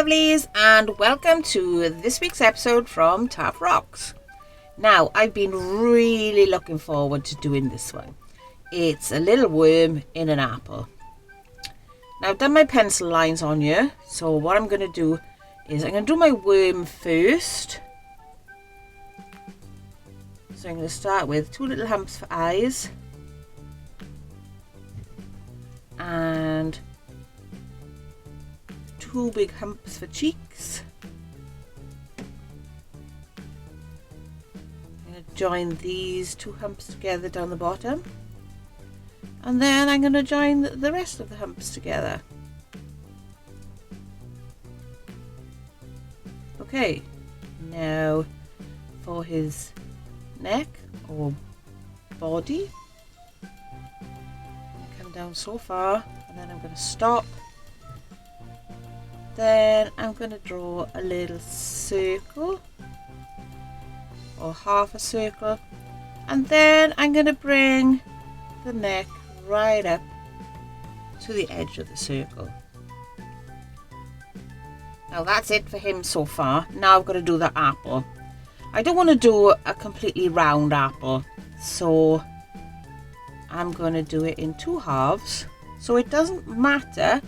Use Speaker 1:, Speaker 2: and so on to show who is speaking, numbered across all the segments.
Speaker 1: lovelies, and welcome to this week's episode from Taff Rocks. Now, I've been really looking forward to doing this one. It's a little worm in an apple. Now, I've done my pencil lines on here, so what I'm going to do is I'm going to do my worm first. So I'm going to start with 2 little humps for eyes and 2 big humps for cheeks. I'm going to join these 2 humps together down the bottom, and then I'm going to join the rest of the humps together. Okay, now for his neck or body, come down so far, and then I'm going to stop. Then I'm going to draw a little circle or half a circle, and then I'm going to bring the neck right up to the edge of the circle. Now that's it for him so far. Now I've got to do the apple. I don't want to do a completely round apple, so I'm going to do it in 2 halves, so it doesn't matter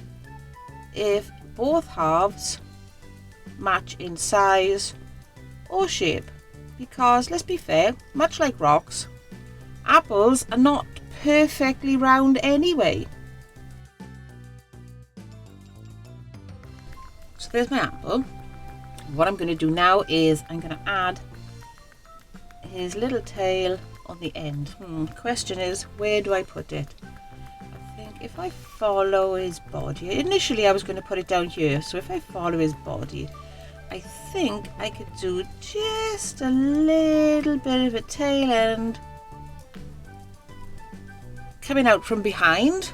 Speaker 1: if both halves match in size or shape, because let's be fair, much like rocks, apples are not perfectly round anyway. So there's my apple. What I'm going to do now is I'm going to add his little tail on the end. Question is, where do I put it? If I follow his body, initially I was going to put it down here, so if I follow his body, I think I could do just a little bit of a tail end coming out from behind.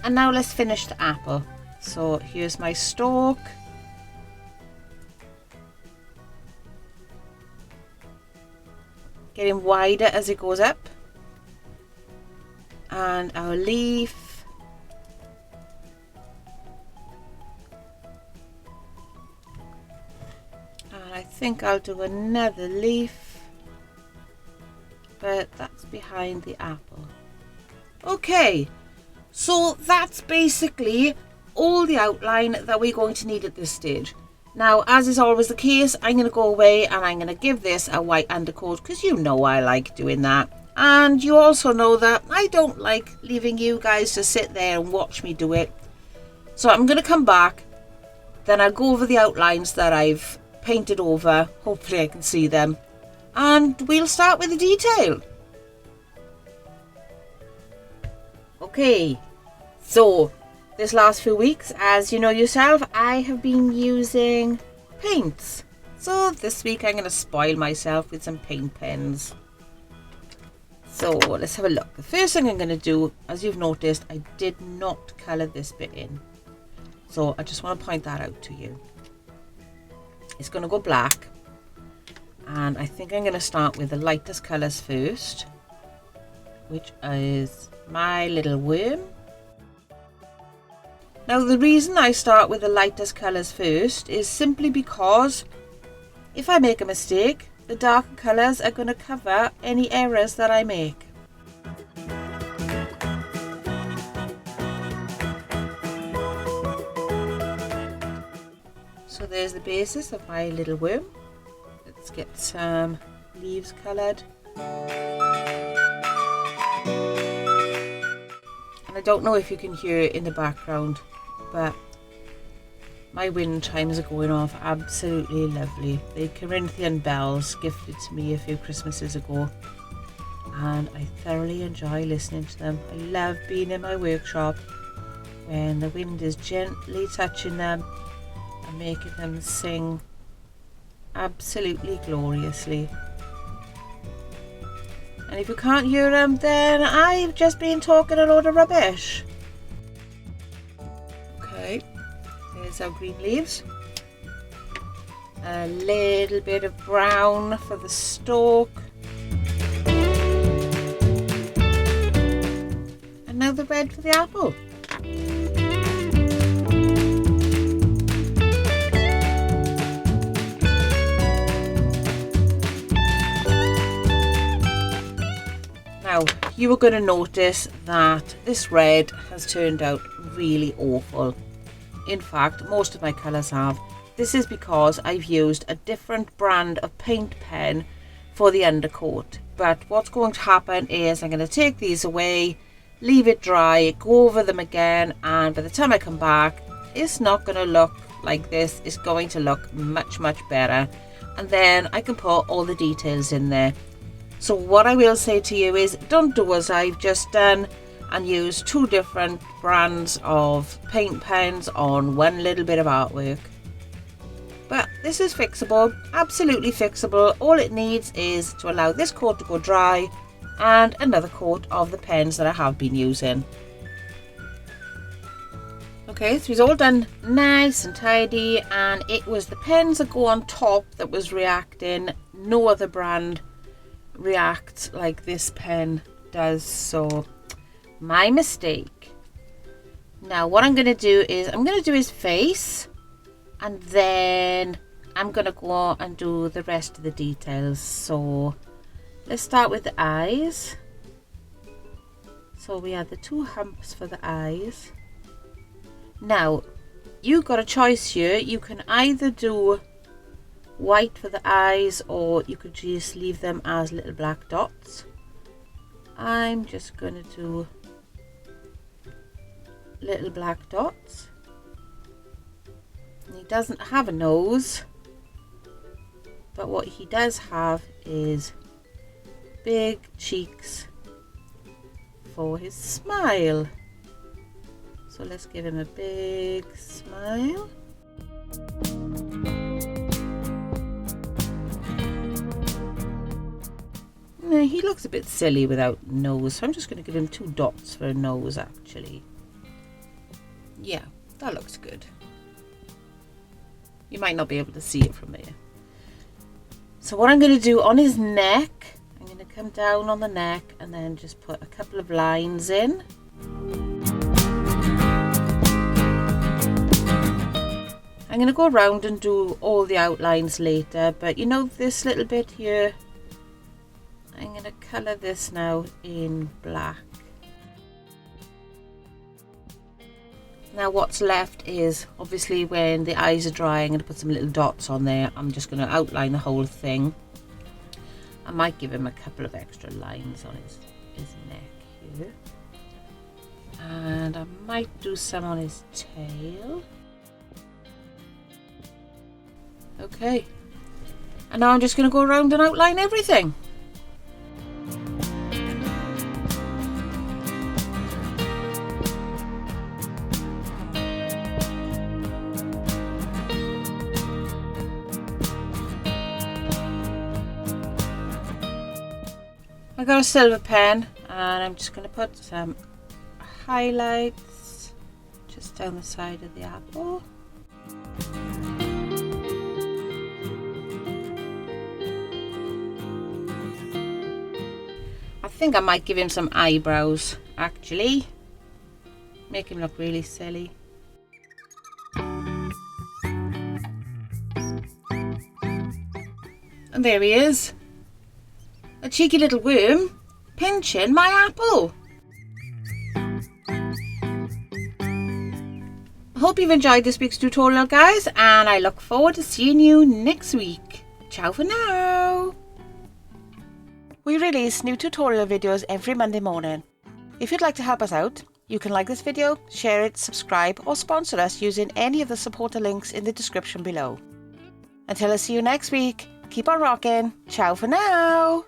Speaker 1: And now let's finish the apple. So here's my stalk. Getting wider as it goes up. And our leaf, and I think I'll do another leaf, but that's behind the apple. Okay, so that's basically all the outline that we're going to need at this stage. Now, as is always the case, I'm going to go away and I'm going to give this a white undercoat, because you know I like doing that. And you also know that I don't like leaving you guys to sit there and watch me do it. So I'm going to come back, then I'll go over the outlines that I've painted over. Hopefully I can see them. And we'll start with the detail. Okay, so this last few weeks, as you know yourself, I have been using paints. So this week I'm going to spoil myself with some paint pens. So let's have a look. The first thing I'm going to do, as you've noticed, I did not colour this bit in. So I just want to point that out to you. It's going to go black. And I think I'm going to start with the lightest colours first, which is my little worm. Now the reason I start with the lightest colours first is simply because if I make a mistake, the darker colours are going to cover any errors that I make. So there's the basis of my little worm. Let's get some leaves coloured. And I don't know if you can hear it in the background, but my wind chimes are going off absolutely lovely. The Corinthian bells gifted to me a few Christmases ago, and I thoroughly enjoy listening to them. I love being in my workshop when the wind is gently touching them and making them sing absolutely gloriously. And if you can't hear them, then I've just been talking a load of rubbish. Okay. There's our green leaves. A little bit of brown for the stalk. And now the red for the apple. you are going to notice that this red has turned out really awful. In fact, most of my colours have. This is because I've used a different brand of paint pen for the undercoat. But what's going to happen is I'm going to take these away, leave it dry, go over them again, and by the time I come back, it's not going to look like this. It's going to look much better, and then I can put all the details in there. So what I will say to you is, don't do as I've just done and use 2 different brands of paint pens on one little bit of artwork. But this is fixable, absolutely fixable. All it needs is to allow this coat to go dry and another coat of the pens that I have been using. Okay, so it's all done nice and tidy, and it was the pens that go on top that was reacting. No other brand reacts like this pen does, so my mistake. Now what I'm going to do is I'm going to do his face, and then I'm going to go and do the rest of the details. So let's start with the eyes. So we have the 2 humps for the eyes. Now you got a choice here. You can either do white for the eyes, or you could just leave them as little black dots. I'm just going to do little black dots. And he doesn't have a nose, but what he does have is big cheeks for his smile. So let's give him a big smile. Now, he looks a bit silly without nose, so I'm just going to give him 2 dots for a nose actually. Yeah, that looks good. You might not be able to see it from here. So what I'm going to do on his neck, I'm going to come down on the neck and then just put a couple of lines in. I'm going to go around and do all the outlines later, but you know this little bit here, I'm going to colour this now in black. Now what's left is, obviously when the eyes are dry, I'm going to put some little dots on there. I'm just going to outline the whole thing. I might give him a couple of extra lines on his neck here. And I might do some on his tail. Okay. And now I'm just going to go around and outline everything. I got a silver pen and I'm just going to put some highlights just down the side of the apple. I think I might give him some eyebrows actually, make him look really silly. And there he is. A cheeky little worm pinching my apple. I hope you've enjoyed this week's tutorial, guys, and I look forward to seeing you next week. Ciao for now. We release new tutorial videos every Monday morning. If you'd like to help us out, you can like this video, share it, subscribe, or sponsor us using any of the supporter links in the description below. Until I see you next week, keep on rocking. Ciao for now.